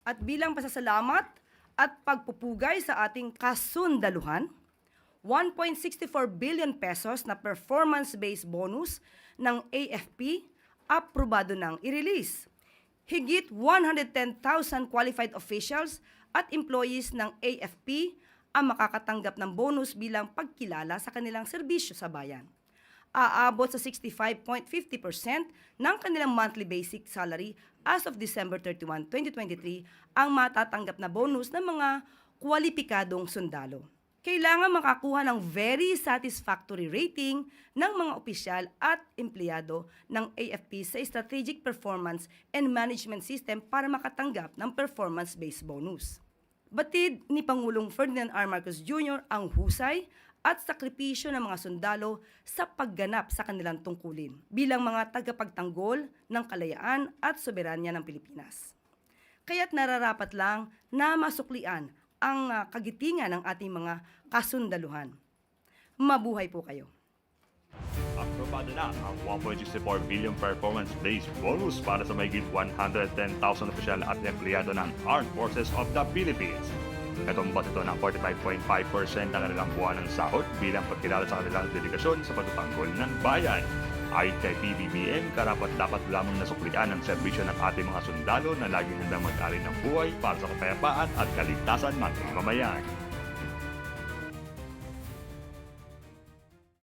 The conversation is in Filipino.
At bilang pasasalamat at pagpupugay sa ating kasundaluhan, 1.64 billion pesos na performance-based bonus ng AFP aprobado ng i-release. Higit 110,000 qualified officials at employees ng AFP ang makakatanggap ng bonus bilang pagkilala sa kanilang serbisyo sa bayan. Aabot sa 65.50% ng kanilang monthly basic salary as of December 31, 2023 ang matatanggap na bonus ng mga kwalipikadong sundalo. Kailangan makakuha ng very satisfactory rating ng mga opisyal at empleyado ng AFP sa Strategic Performance and Management System para makatanggap ng performance-based bonus. Batid ni Pangulong Ferdinand R. Marcos Jr. ang husay at sakripisyo ng mga sundalo sa pagganap sa kanilang tungkulin bilang mga tagapagtanggol ng kalayaan at soberanya ng Pilipinas. Kaya't nararapat lang na masuklian ang kagitingan ng ating mga kasundaluhan. Mabuhay po kayo! Aprobado na ang 1.64 billion performance-based bonus para sa mahigit 110,000 opisyal at empleyado ng Armed Forces of the Philippines. Katumbas ito ng 45.5% ng kanilang buwan ng sahod bilang pagkilala sa kanilang dedikasyon sa pagtatanggol ng bayan. Ayon kay PBBM, karapat-dapat lamang nasuklian ang serbisyo ng ating mga sundalo na laging handang mag-alin ng buhay para sa kapayapaan at kaligtasan ng mamamayan.